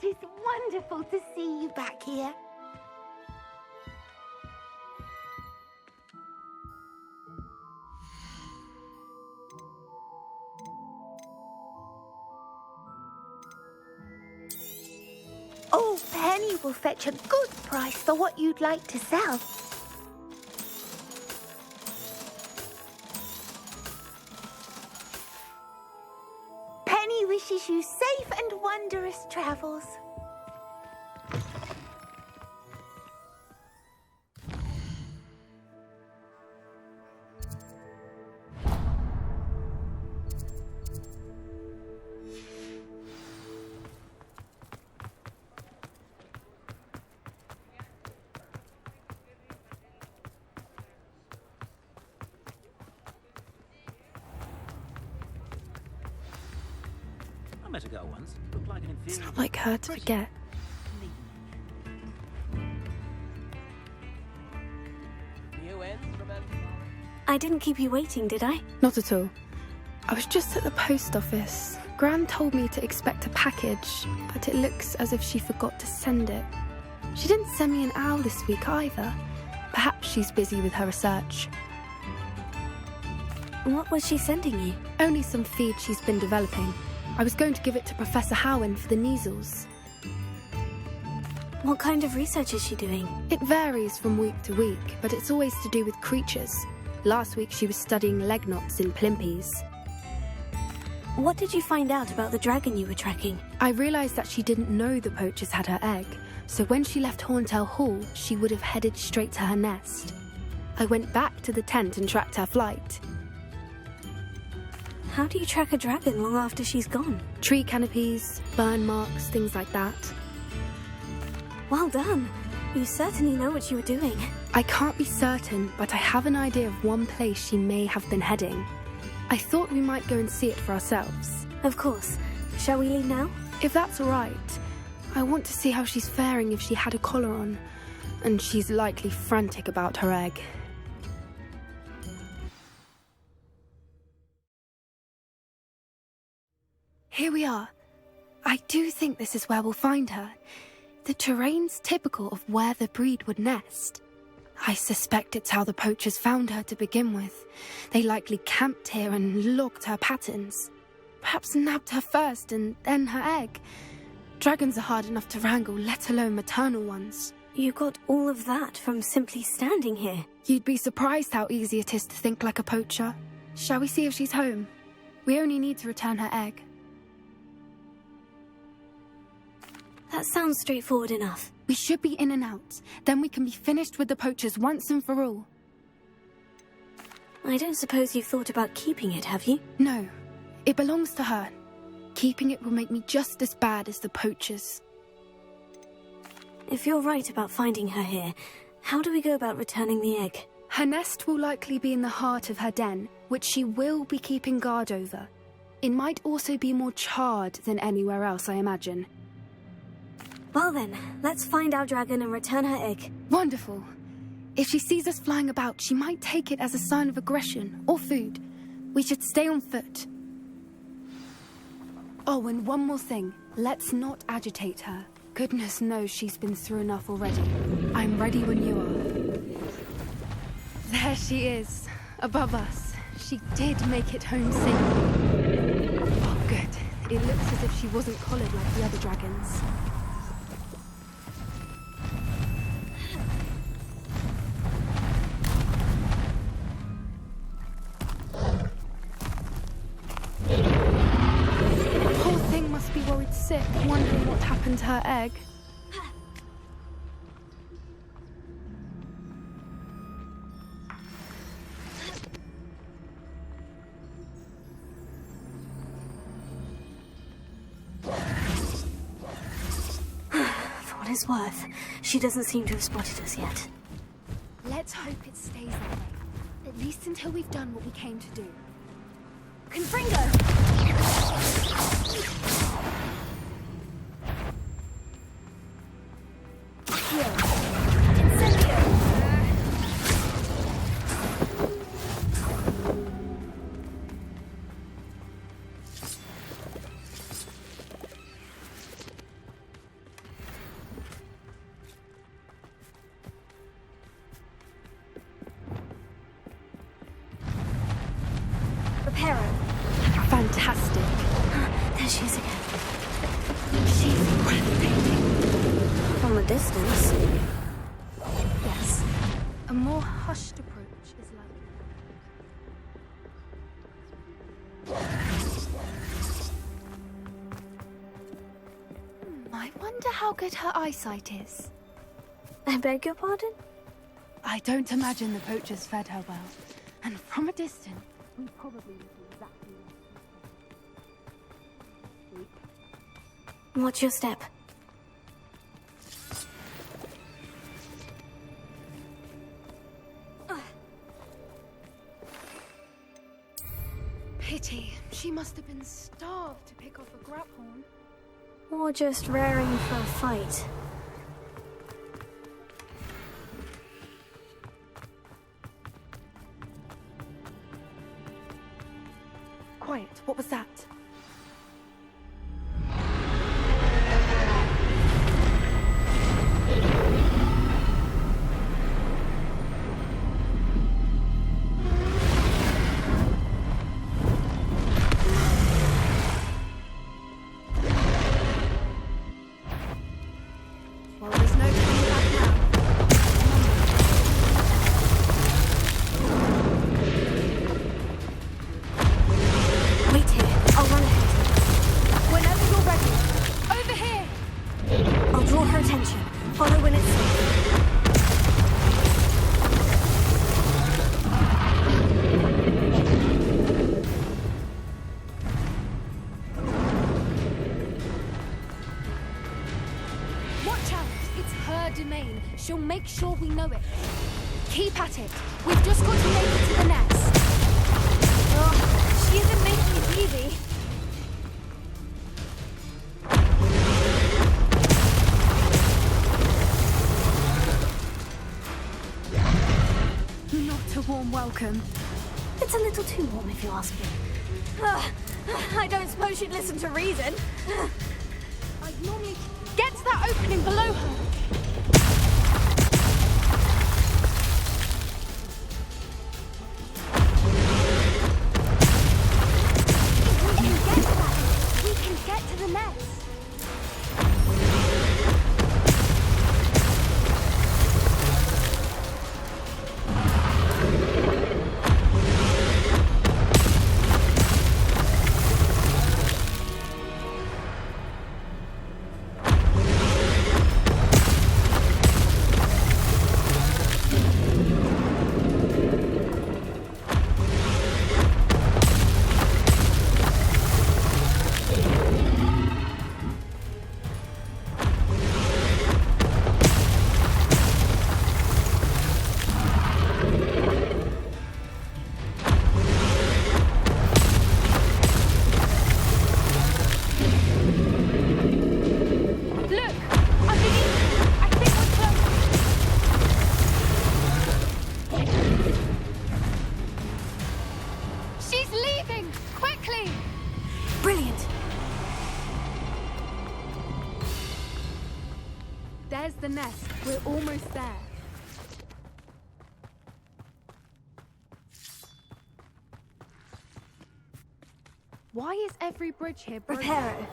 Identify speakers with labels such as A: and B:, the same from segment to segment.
A: It is wonderful to see you back here. Oh, Penny will fetch a good price for what you'd like to sell. Penny wishes you safe and wondrous travels.
B: I met a girl once. Looked like an inferior.
C: It's not like her to forget.
D: I didn't keep you waiting, did I?
C: Not at all. I was just at the post office. Gran told me to expect a package, but it looks as if she forgot to send it. She didn't send me an owl this week either. Perhaps she's busy with her research.
D: What was she sending you?
C: Only some feed she's been developing. I was going to give it to Professor Howen for the measles.
D: What kind of research is she doing?
C: It varies from week to week, but it's always to do with creatures. Last week she was studying leg knots in plimpies.
D: What did you find out about the dragon you were tracking?
C: I realised that she didn't know the poachers had her egg, so when she left Horntail Hall, she would have headed straight to her nest. I went back to the tent and tracked her flight.
D: How do you track a dragon long after she's gone?
C: Tree canopies, burn marks, things like that.
D: Well done. You certainly know what you were doing.
C: I can't be certain, but I have an idea of one place she may have been heading. I thought we might go and see it for ourselves.
D: Of course. Shall we leave now?
C: If that's all right. I want to see how she's faring if she had a collar on. And she's likely frantic about her egg. Here we are. I do think this is where we'll find her. The terrain's typical of where the breed would nest. I suspect it's how the poachers found her to begin with. They likely camped here and logged her patterns. Perhaps nabbed her first and then her egg. Dragons are hard enough to wrangle, let alone maternal ones.
D: You got all of that from simply standing here.
C: You'd be surprised how easy it is to think like a poacher. Shall we see if she's home? We only need to return her egg.
D: That sounds straightforward enough.
C: We should be in and out. Then we can be finished with the poachers once and for all.
D: I don't suppose you've thought about keeping it, have you?
C: No. It belongs to her. Keeping it will make me just as bad as the poachers.
D: If you're right about finding her here, how do we go about returning the egg?
C: Her nest will likely be in the heart of her den, which she will be keeping guard over. It might also be more charred than anywhere else, I imagine.
D: Well then, let's find our dragon and return her egg.
C: Wonderful. If she sees us flying about, she might take it as a sign of aggression or food. We should stay on foot. Oh, and one more thing. Let's not agitate her. Goodness knows she's been through enough already. I'm ready when you are. There she is, above us. She did make it home safe. Oh, good. It looks as if she wasn't collared like the other dragons. Sick, wondering what happened to her egg.
D: For what it's worth, she doesn't seem to have spotted us yet.
C: Let's hope it stays that way. At least until we've done what we came to do. Confringo! Fantastic.
D: There she is again.
C: She's breathtaking.
D: From a distance.
C: Yes. A more hushed approach is likely. I wonder how good her eyesight is.
D: I beg your pardon?
C: I don't imagine the poachers fed her well. And from a distance, we probably knew exactly what.
D: Watch your step.
C: Pity. She must have been starved to pick off a grabhorn.
D: Or just raring for a fight.
C: Quiet. What was that? Well, there's no turning back now.
D: Wait here. I'll run ahead.
C: Whenever you're ready. Over here!
D: I'll draw her attention. Follow when it's safe.
C: Watch out! It's her domain. She'll make sure we know it. Keep at it. We've just got to make it to the nest.
D: Oh, she isn't making it easy.
C: Not a warm welcome.
D: It's a little too warm if you ask me. I don't suppose she'd listen to reason.
C: I'd normally get to that opening below her. If we can get to the nest. There's the nest. We're almost there. Why is every bridge here broken?
D: Repair it.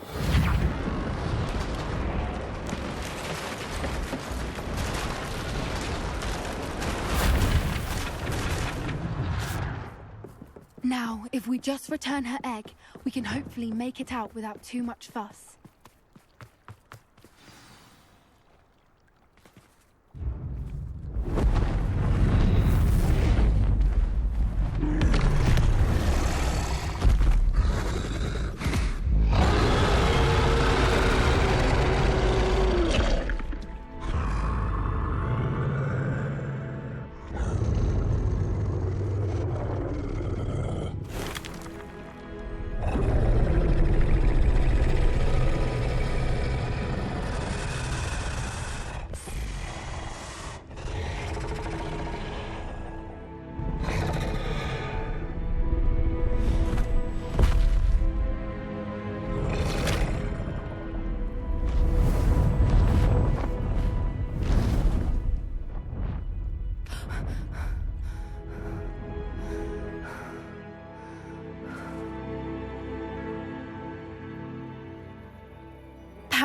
C: Now, if we just return her egg, we can hopefully make it out without too much fuss.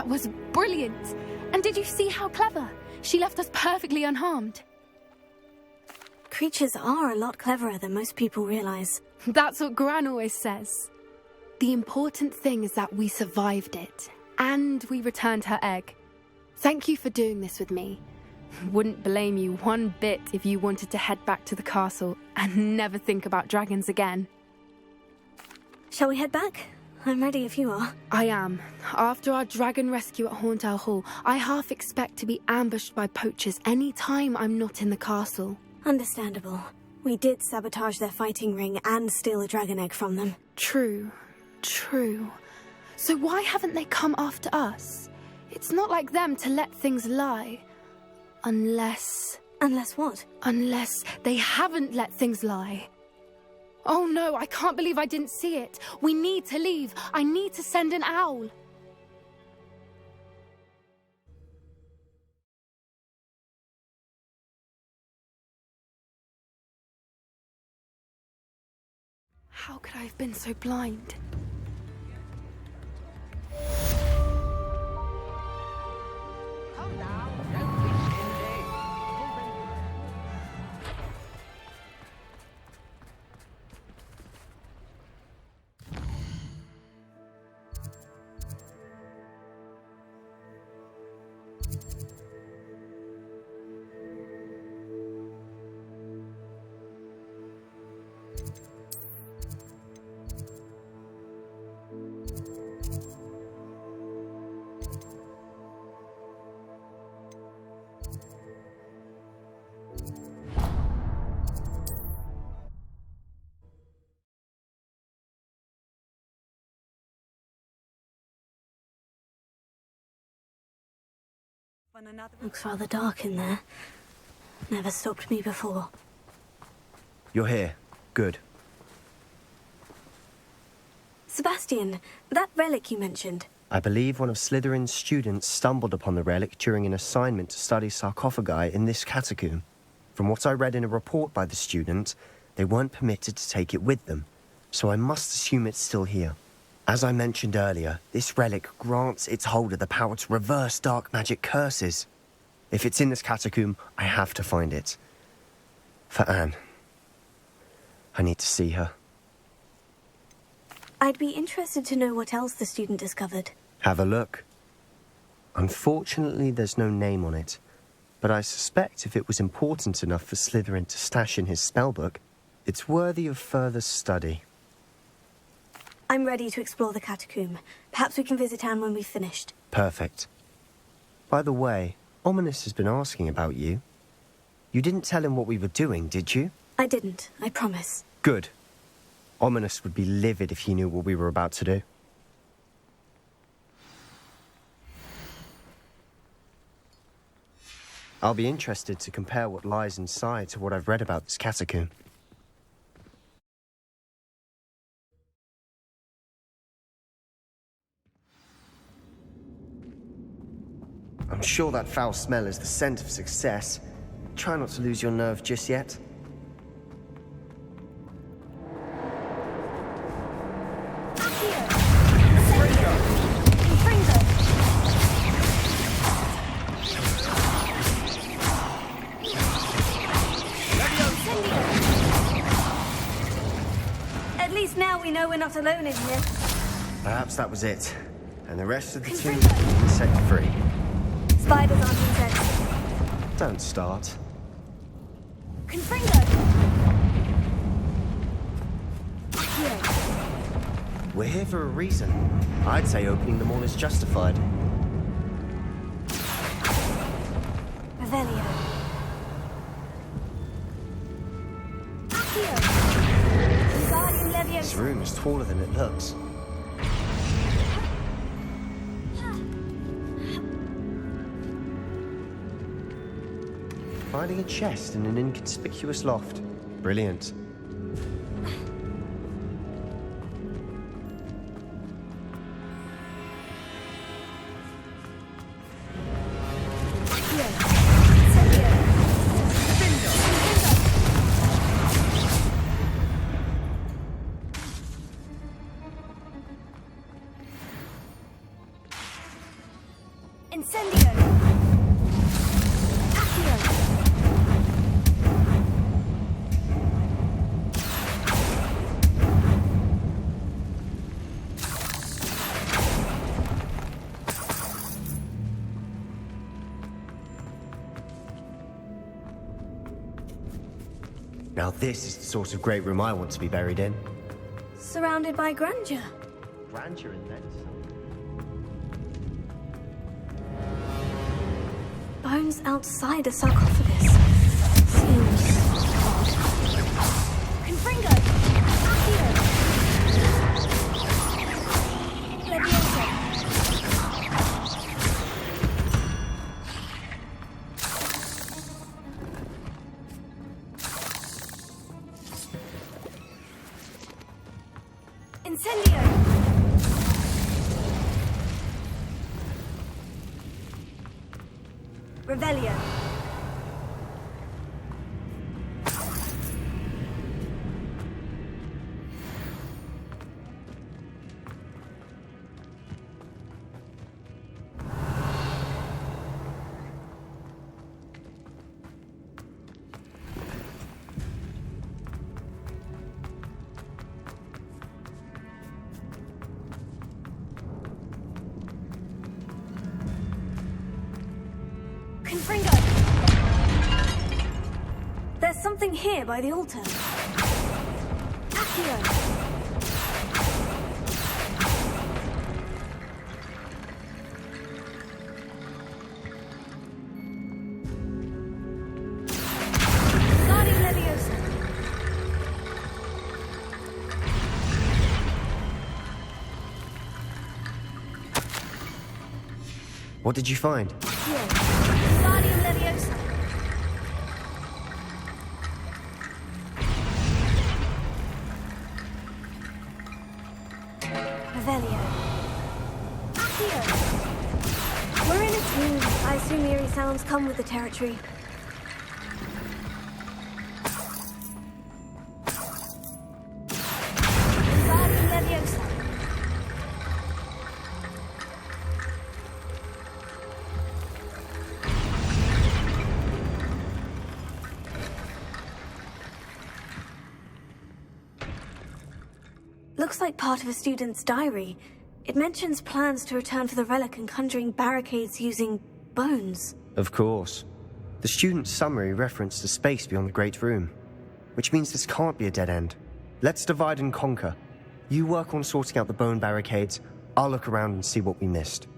C: That was brilliant. And did you see how clever? She left us perfectly unharmed.
D: Creatures are a lot cleverer than most people realize.
C: That's what Gran always says. The important thing is that we survived it, and we returned her egg. Thank you for doing this with me. Wouldn't blame you one bit if you wanted to head back to the castle and never think about dragons again.
D: Shall we head back? I'm ready if you are.
C: I am. After our dragon rescue at Horndale Hall, I half expect to be ambushed by poachers any time I'm not in the castle.
D: Understandable. We did sabotage their fighting ring and steal a dragon egg from them.
C: True. So why haven't they come after us? It's not like them to let things lie. Unless
D: what?
C: Unless they haven't let things lie. Oh no, I can't believe I didn't see it. We need to leave. I need to send an owl. How could I have been so blind?
D: Looks rather dark in there. Never stopped me before.
E: You're here. Good.
D: Sebastian, that relic you mentioned.
E: I believe one of Slytherin's students stumbled upon the relic during an assignment to study sarcophagi in this catacomb. From what I read in a report by the student, they weren't permitted to take it with them, so I must assume it's still here. As I mentioned earlier, this relic grants its holder the power to reverse dark magic curses. If it's in this catacomb, I have to find it. For Anne. I need to see her.
D: I'd be interested to know what else the student discovered.
E: Have a look. Unfortunately, there's no name on it, but I suspect if it was important enough for Slytherin to stash in his spellbook, it's worthy of further study.
D: I'm ready to explore the catacomb. Perhaps we can visit Anne when we've finished.
E: Perfect. By the way, Ominous has been asking about you. You didn't tell him what we were doing, did you?
D: I didn't, I promise.
E: Good. Ominous would be livid if he knew what we were about to do. I'll be interested to compare what lies inside to what I've read about this catacomb. I'm sure that foul smell is the scent of success. Try not to lose your nerve just yet.
D: At least now we know we're not alone in here.
E: Perhaps that was it. And the rest of the team is set free.
D: Spiders aren't insects.
E: Don't start.
D: Confringo!
E: We're here for a reason. I'd say opening them all is justified.
D: Revelio. Wingardium
E: This
D: Leviosa.
E: room is taller than it looks. Finding a chest in an inconspicuous loft. Brilliant.
D: Incendio! Accio!
E: Now this is the sort of great room I want to be buried in.
D: Surrounded by grandeur.
E: Grandeur and then some.
D: Bones outside a sarcophagus. Seems odd. Confringo! Accio! Leviosa! Incendio! Revelio. Confringo! There's something here by the altar. Accio! Guardian Leviosa!
E: What did you find?
D: Accio! Guardian Leviosa! Revelio. Accio! We're in a tomb. I assume eerie sounds come with the territory. Guardian Leviosa. Looks like part of a student's diary. It mentions plans to return for the relic and conjuring barricades using bones.
E: Of course. The student's summary referenced the space beyond the Great Room, which means this can't be a dead end. Let's divide and conquer. You work on sorting out the bone barricades, I'll look around and see what we missed.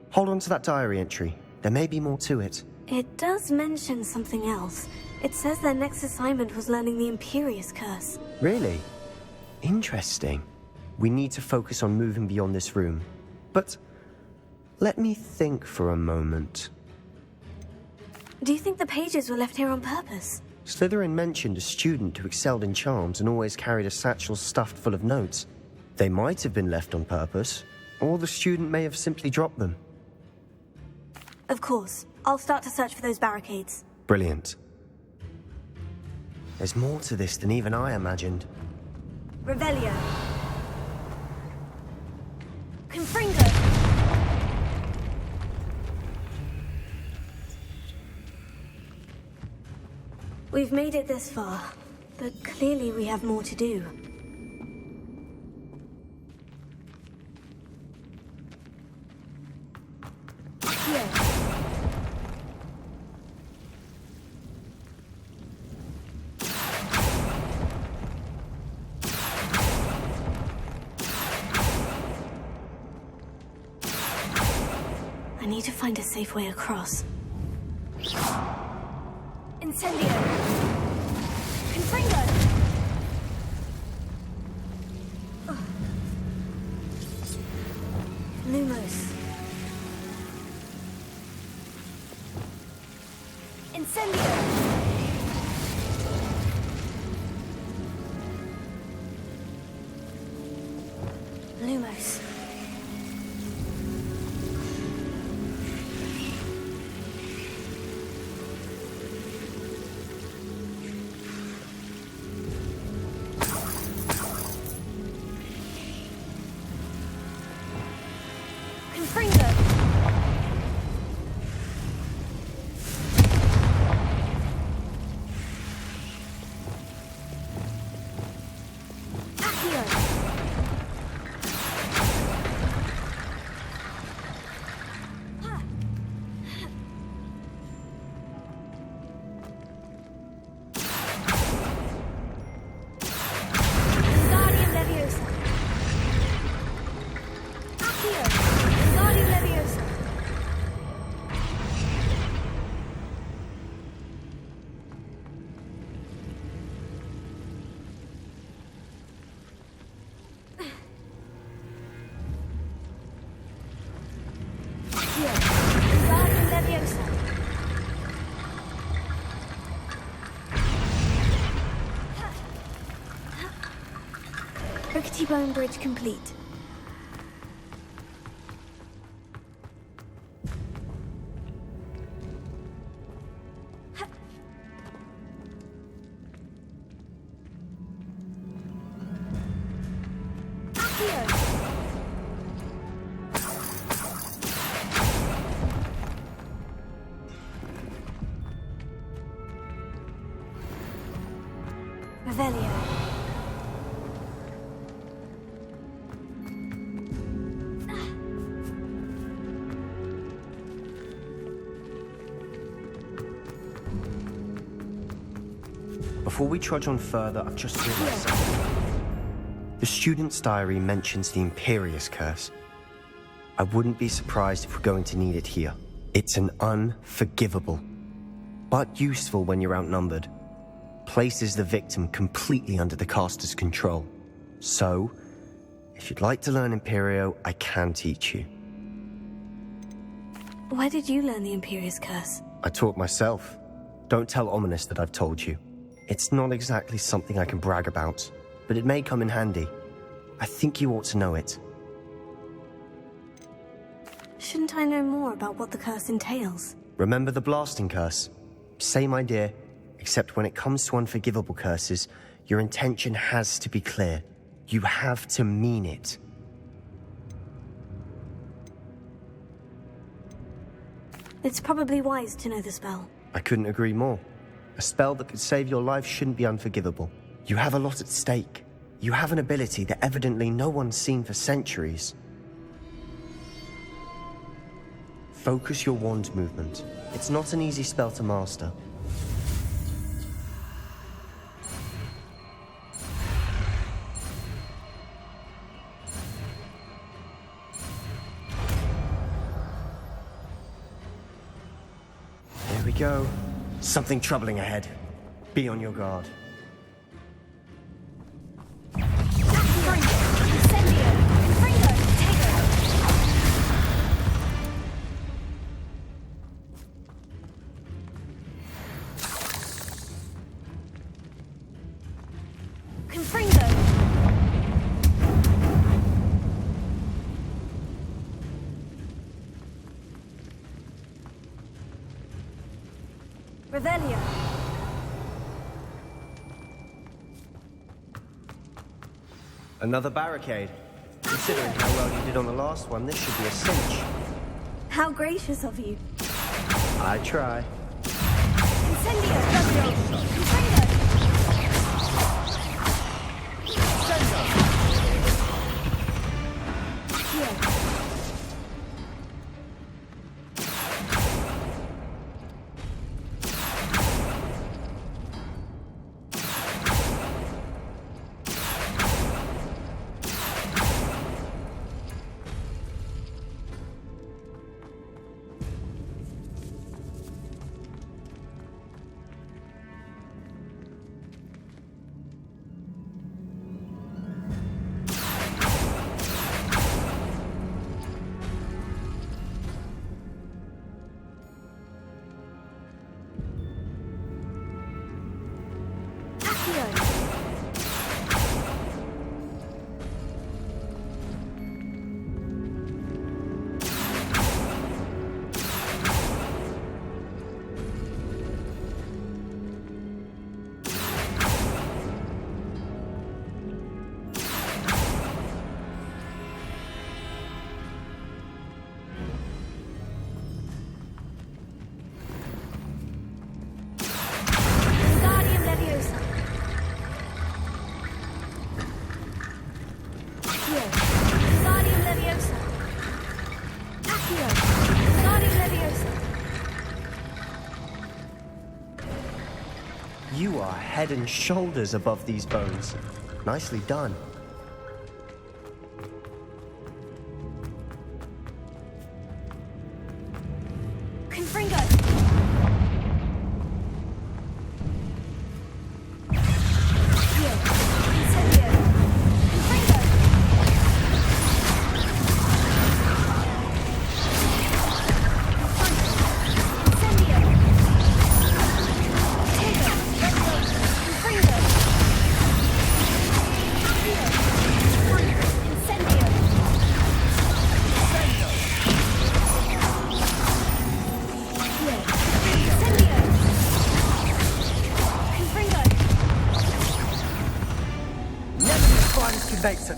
E: Hold on to that diary entry. There may be more to it.
D: It does mention something else. It says their next assignment was learning the Imperious Curse.
E: Really? Interesting. We need to focus on moving beyond this room. But let me think for a moment.
D: Do you think the pages were left here on purpose?
E: Slytherin mentioned a student who excelled in charms and always carried a satchel stuffed full of notes. They might have been left on purpose, or the student may have simply dropped them.
D: Of course. I'll start to search for those barricades.
E: Brilliant. There's more to this than even I imagined.
D: Revelio. Confringo. We've made it this far, but clearly we have more to do. Here. I need to find a safe way across. Incendio! Confringo! Lumos. Incendio! Lumos. Confringo! Accio. Wingardium Leviosa. Rickety Bone Bridge complete. Revelio.
E: Before we trudge on further, I've just realized something. The student's diary mentions the Imperious Curse. I wouldn't be surprised if we're going to need it here. It's an unforgivable, but useful when you're outnumbered. Places the victim completely under the caster's control. So, if you'd like to learn Imperio, I can teach you.
D: Where did you learn the Imperious Curse?
E: I taught myself. Don't tell Ominous that I've told you. It's not exactly something I can brag about, but it may come in handy. I think you ought to know it.
D: Shouldn't I know more about what the curse entails?
E: Remember the blasting curse? Same idea, except when it comes to unforgivable curses, your intention has to be clear. You have to mean it.
D: It's probably wise to know the spell.
E: I couldn't agree more. A spell that could save your life shouldn't be unforgivable. You have a lot at stake. You have an ability that evidently no one's seen for centuries. Focus your wand movement. It's not an easy spell to master. Here we go. Something troubling ahead. Be on your guard.
D: Revelio.
E: Another barricade. Considering how well you did on the last one, this should be a cinch.
D: How gracious of you.
E: I try.
D: Incendio. Incendio.
E: You are head and shoulders above these bones. Nicely done.
D: Confringo! Here. Incendio! Confringo!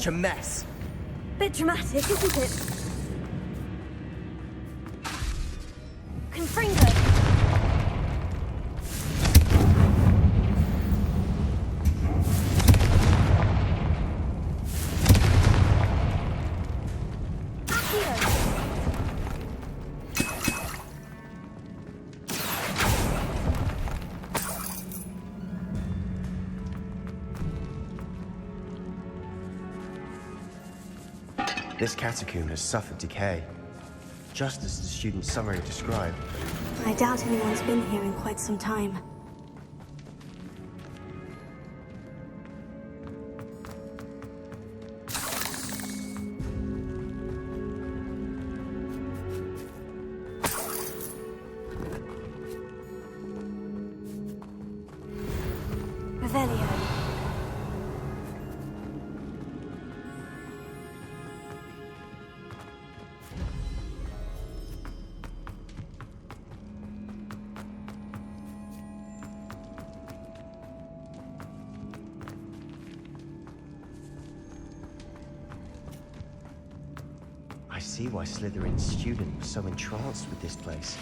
E: such a mess.
D: Bit dramatic, isn't it? Confringo!
E: This catacomb has suffered decay, just as the student's summary described.
D: I doubt anyone's been here in quite some time. Revelio.
E: I see why Slytherin's student was so entranced with this place.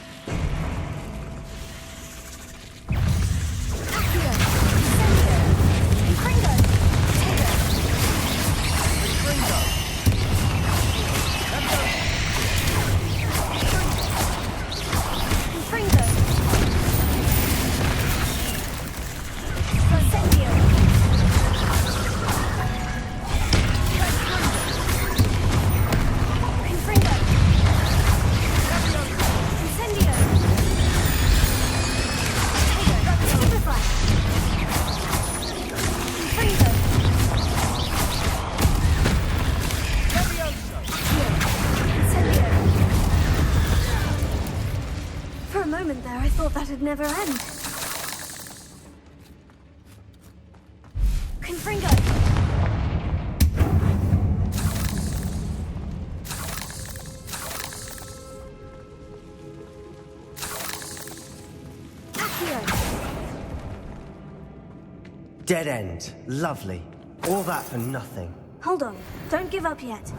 D: There, I thought that'd never end. Confringo!
E: Dead end. Lovely. All that for nothing.
D: Hold on. Don't give up yet.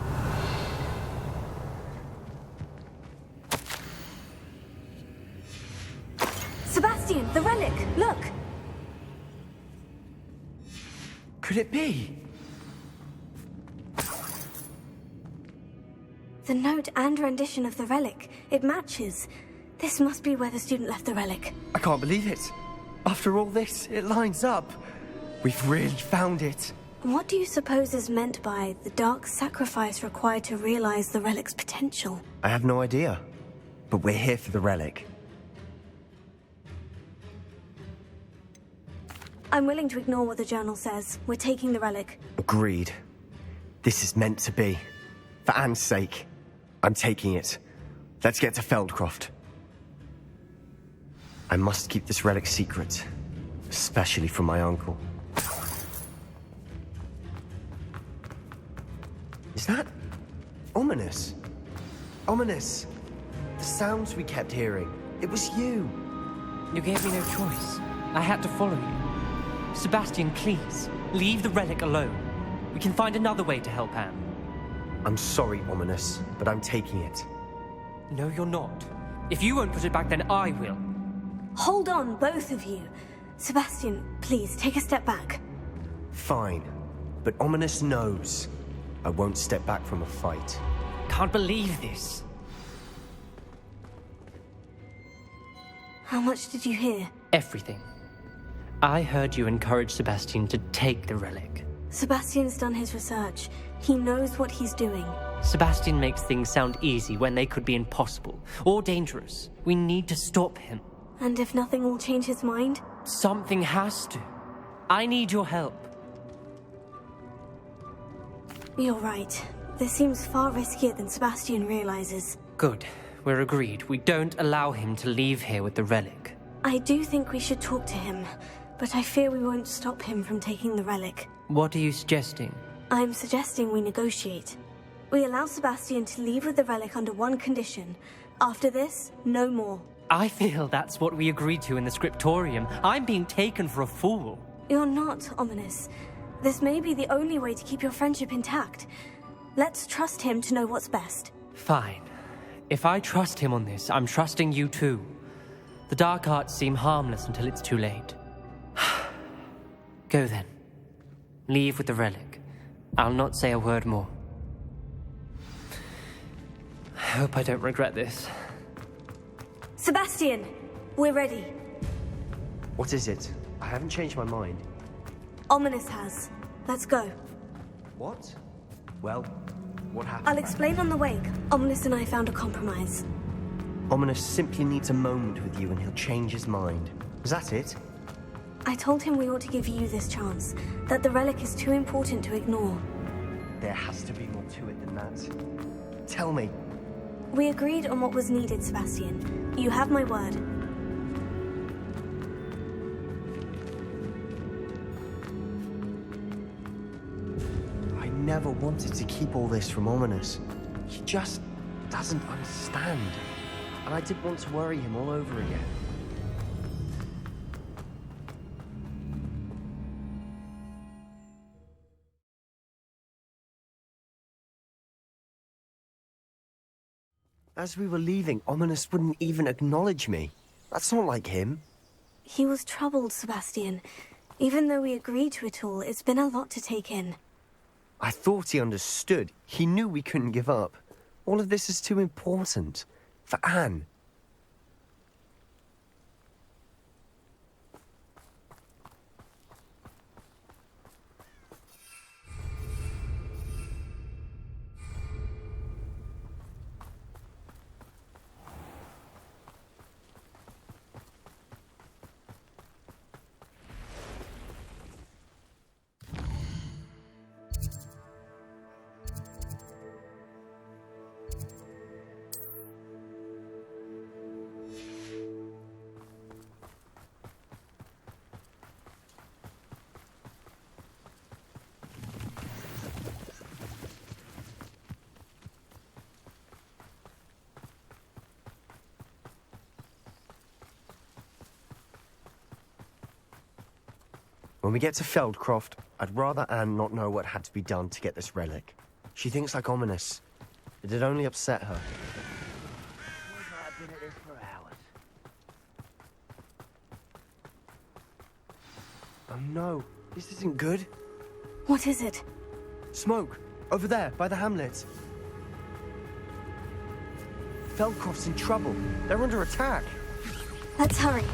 D: Sebastian, the relic! Look!
E: Could it be?
D: The note and rendition of the relic. It matches. This must be where the student left the relic.
E: I can't believe it. After all this, it lines up. We've really found it.
D: What do you suppose is meant by the dark sacrifice required to realize the relic's potential?
E: I have no idea. But we're here for the relic.
D: I'm willing to ignore what the journal says. We're taking the relic.
E: Agreed. This is meant to be. For Anne's sake, I'm taking it. Let's get to Feldcroft. I must keep this relic secret, especially from my uncle. Is that ominous? Ominous. The sounds we kept hearing. It was you.
F: You gave me no choice. I had to follow you. Sebastian, please, leave the relic alone. We can find another way to help Anne.
E: I'm sorry, Ominous, but I'm taking it.
F: No, you're not. If you won't put it back, then I will.
D: Hold on, both of you. Sebastian, please, take a step back.
E: Fine. But Ominous knows I won't step back from a fight.
F: Can't believe this.
D: How much did you hear?
F: Everything. I heard you encourage Sebastian to take the relic.
D: Sebastian's done his research. He knows what he's doing.
F: Sebastian makes things sound easy when they could be impossible or dangerous. We need to stop him.
D: And if nothing will change his mind?
F: Something has to. I need your help.
D: You're right. This seems far riskier than Sebastian realizes.
F: Good. We're agreed. We don't allow him to leave here with the relic.
D: I do think we should talk to him, but I fear we won't stop him from taking the relic.
F: What are you suggesting?
D: I'm suggesting we negotiate. We allow Sebastian to leave with the relic under one condition. After this, no more.
F: I feel that's what we agreed to in the scriptorium. I'm being taken for a fool.
D: You're not, Ominous. This may be the only way to keep your friendship intact. Let's trust him to know what's best.
F: Fine. If I trust him on this, I'm trusting you too. The dark arts seem harmless until it's too late. Go then. Leave with the relic. I'll not say a word more. I hope I don't regret this.
D: Sebastian, we're ready.
E: What is it? I haven't changed my mind.
D: Ominous has. Let's go.
E: What? Well, what happened?
D: I'll explain on the way. Ominous and I found a compromise.
E: Ominous simply needs a moment with you and he'll change his mind. Is that it?
D: I told him we ought to give you this chance, that the relic is too important to ignore.
E: There has to be more to it than that. Tell me.
D: We agreed on what was needed, Sebastian. You have my word.
E: I never wanted to keep all this from Ominous. He just doesn't understand. And I didn't want to worry him all over again. As we were leaving, Ominous wouldn't even acknowledge me. That's not like him.
D: He was troubled, Sebastian. Even though we agreed to it all, it's been a lot to take in.
E: I thought he understood. He knew we couldn't give up. All of this is too important. For Anne. When we get to Feldcroft, I'd rather Anne not know what had to be done to get this relic. She thinks like Ominous. It'd only upset her.
B: I've been at this for hours.
E: Oh no, this isn't good.
D: What is it?
E: Smoke! Over there, by the hamlet. Feldcroft's in trouble. They're under attack.
D: Let's hurry.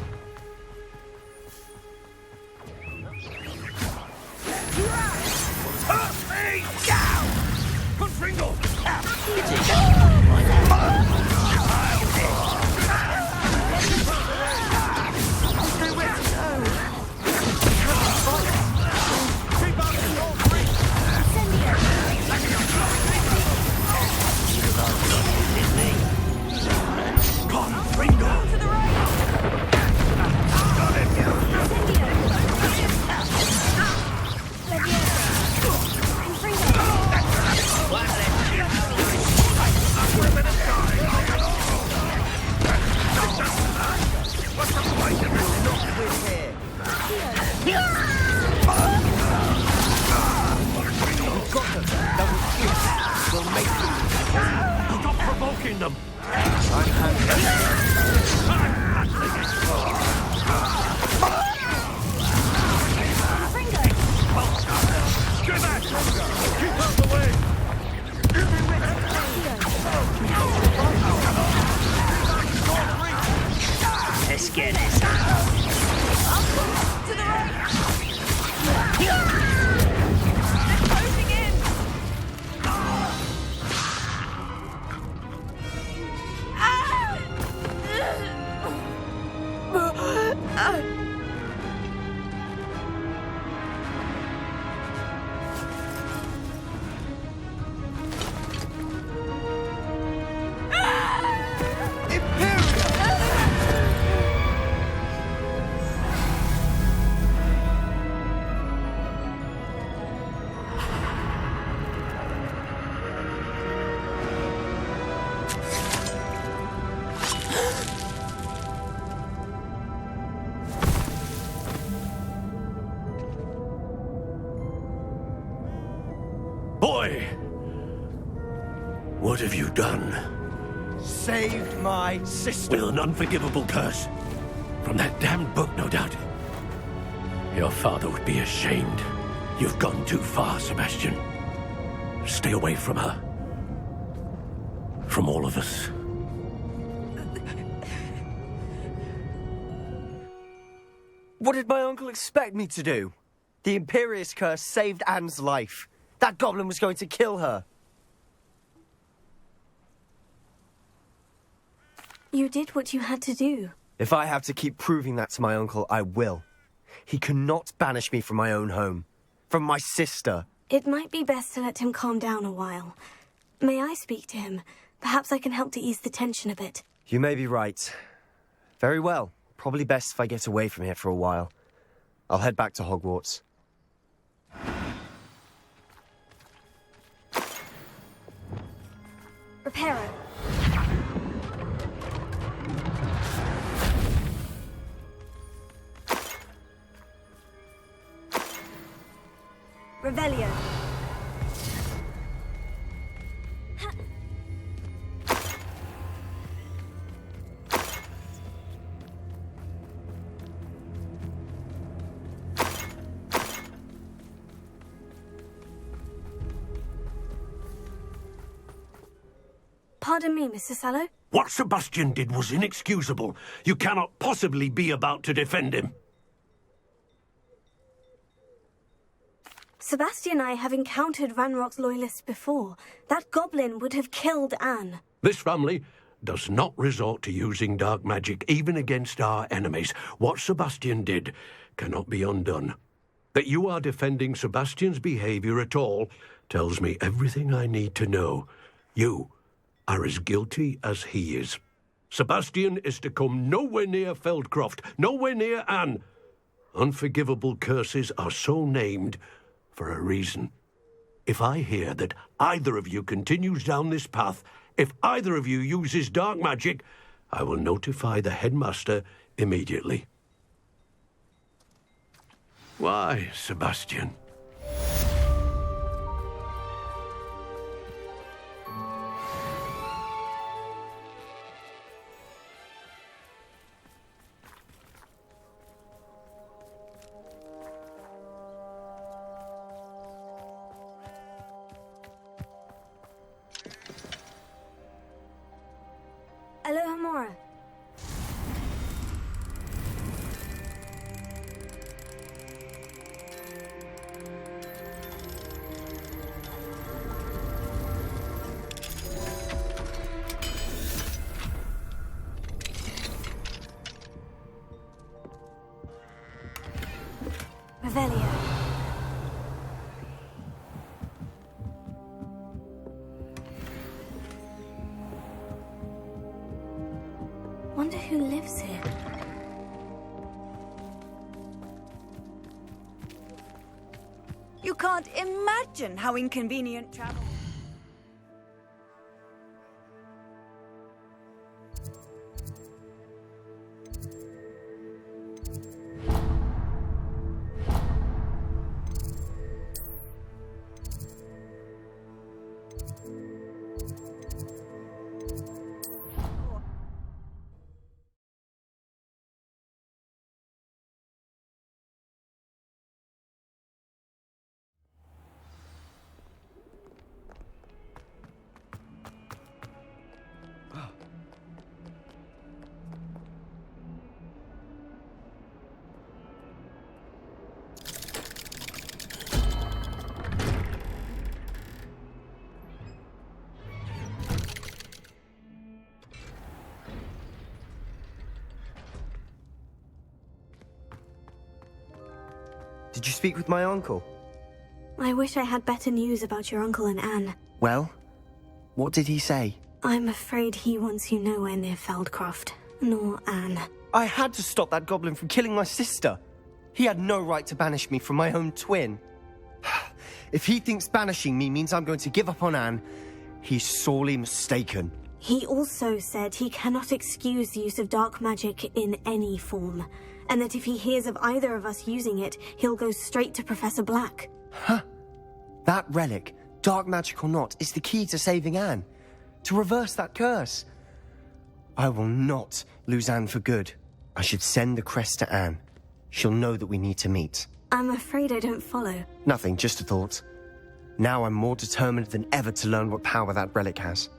G: What have you done?
E: Saved my sister.
G: With an unforgivable curse. From that damned book, no doubt. Your father would be ashamed. You've gone too far, Sebastian. Stay away from her. From all of us.
E: What did my uncle expect me to do? The Imperious curse saved Anne's life. That goblin was going to kill her.
D: You did what you had to do.
E: If I have to keep proving that to my uncle, I will. He cannot banish me from my own home. From my sister.
D: It might be best to let him calm down a while. May I speak to him? Perhaps I can help to ease the tension a bit.
E: You may be right. Very well. Probably best if I get away from here for a while. I'll head back to Hogwarts.
D: Reparo. Revelio. Pardon me, Mr. Sallow.
G: What Sebastian did was inexcusable. You cannot possibly be about to defend him.
D: Sebastian and I have encountered Ranrock's loyalists before. That goblin would have killed Anne.
G: This family does not resort to using dark magic, even against our enemies. What Sebastian did cannot be undone. That you are defending Sebastian's behavior at all tells me everything I need to know. You are as guilty as he is. Sebastian is to come nowhere near Feldcroft, nowhere near Anne. Unforgivable curses are so named for a reason. If I hear that either of you continues down this path, if either of you uses dark magic, I will notify the headmaster immediately. Why, Sebastian?
D: Aloha Mora. Revelio. Wonder who lives here.
H: You can't imagine how inconvenient travel.
E: Did you speak with my uncle?
D: I wish I had better news about your uncle and Anne.
E: Well, what did he say?
D: I'm afraid he wants you nowhere near Feldcroft, nor Anne.
E: I had to stop that goblin from killing my sister. He had no right to banish me from my own twin. If he thinks banishing me means I'm going to give up on Anne, he's sorely mistaken.
D: He also said he cannot excuse the use of dark magic in any form, and that if he hears of either of us using it, he'll go straight to Professor Black.
E: Huh? That relic, dark magic or not, is the key to saving Anne. to reverse that curse. I will not lose Anne for good. I should send the crest to Anne. She'll know that we need to meet.
D: I'm afraid I don't follow.
E: Nothing, just a thought. Now I'm more determined than ever to learn what power that relic has.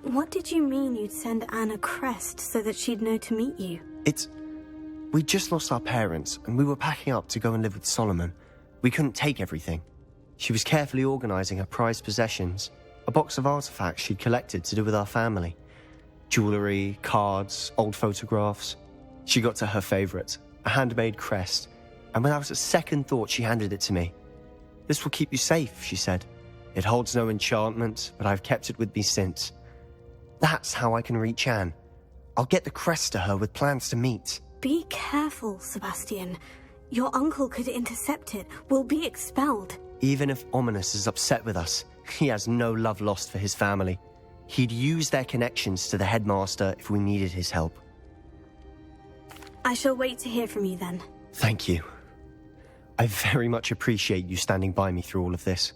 D: What did you mean you'd send Anne a crest so that she'd know to meet you?
E: We just lost our parents, and we were packing up to go and live with Solomon. We couldn't take everything. She was carefully organising her prized possessions, a box of artifacts she'd collected to do with our family. Jewellery, cards, old photographs. She got to her favourite, a handmade crest, and without a second thought she handed it to me. "This will keep you safe," she said. "It holds no enchantment, but I've kept it with me since. That's how I can reach Anne. I'll get the crest to her with plans to meet."
D: Be careful, Sebastian. Your uncle could intercept it. We'll be expelled.
E: Even if Ominous is upset with us, he has no love lost for his family. He'd use their connections to the headmaster if we needed his help.
D: I shall wait to hear from you then.
E: Thank you. I very much appreciate you standing by me through all of this.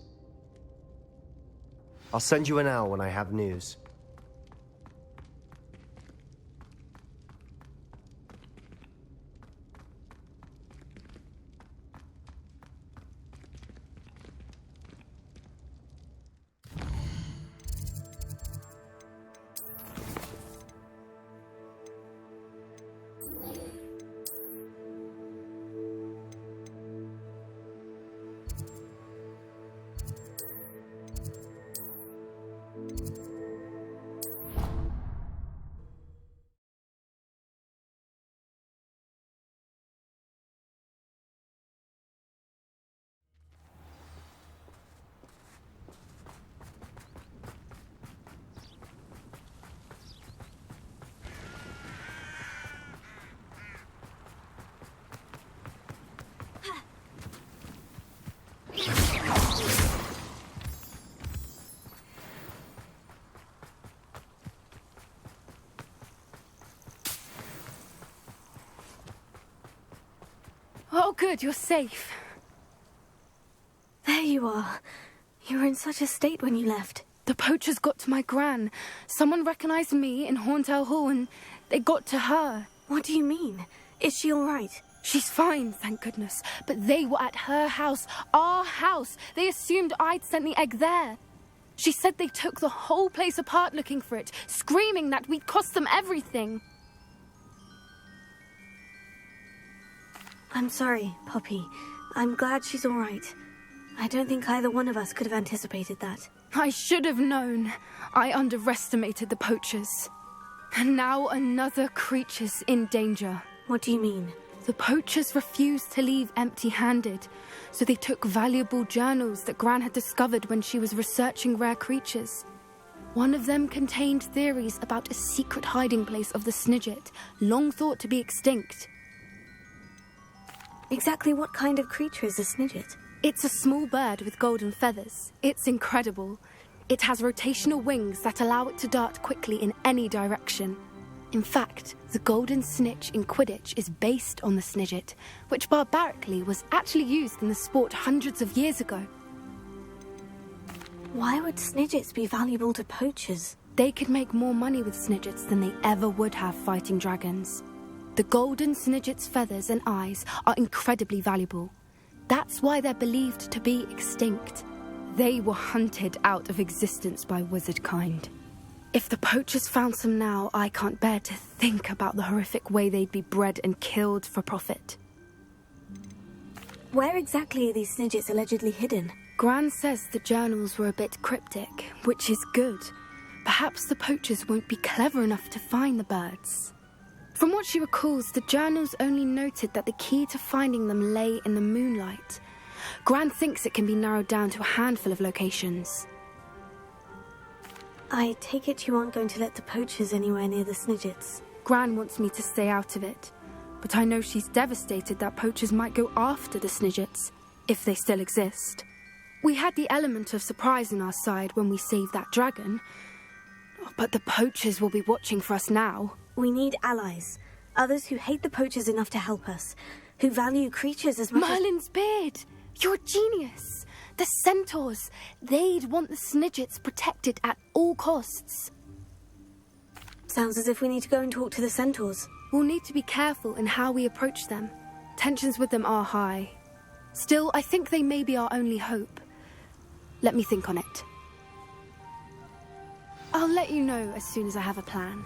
E: I'll send you an owl when I have news.
C: Oh, good, you're safe.
D: There you are. You were in such a state when you left.
C: The poachers got to my gran. Someone recognized me in Horntail Hall and they got to her.
D: What do you mean? Is she all right?
C: She's fine, thank goodness. But they were at her house, our house. They assumed I'd sent the egg there. She said they took the whole place apart looking for it, screaming that we'd cost them everything.
D: I'm sorry, Poppy. I'm glad she's all right. I don't think either one of us could have anticipated that.
C: I should have known. I underestimated the poachers. And now another creature's in danger.
D: What do you mean?
C: The poachers refused to leave empty-handed, so they took valuable journals that Gran had discovered when she was researching rare creatures. One of them contained theories about a secret hiding place of the Snidget, long thought to be extinct.
D: Exactly what kind of creature is a Snidget?
C: It's a small bird with golden feathers. It's incredible. It has rotational wings that allow it to dart quickly in any direction. In fact, the golden snitch in Quidditch is based on the Snidget, which barbarically was actually used in the sport hundreds of years ago.
D: Why would Snidgets be valuable to poachers?
C: They could make more money with Snidgets than they ever would have fighting dragons. The golden Snidget's feathers and eyes are incredibly valuable. That's why they're believed to be extinct. They were hunted out of existence by wizard kind. If the poachers found some now, I can't bear to think about the horrific way they'd be bred and killed for profit.
D: Where exactly are these Snidgets allegedly hidden?
C: Gran says the journals were a bit cryptic, which is good. Perhaps the poachers won't be clever enough to find the birds. From what she recalls, the journals only noted that the key to finding them lay in the moonlight. Gran thinks it can be narrowed down to a handful of locations.
D: I take it you aren't going to let the poachers anywhere near the Snidgets.
C: Gran wants me to stay out of it, but I know she's devastated that poachers might go after the Snidgets, if they still exist. We had the element of surprise on our side when we saved that dragon, but the poachers will be watching for us now.
D: We need allies. Others who hate the poachers enough to help us. Who value creatures as much
C: Merlin's beard! You're a genius! The centaurs! They'd want the Snidgets protected at all costs.
D: Sounds as if we need to go and talk to the centaurs.
C: We'll need to be careful in how we approach them. Tensions with them are high. Still, I think they may be our only hope. Let me think on it. I'll let you know as soon as I have a plan.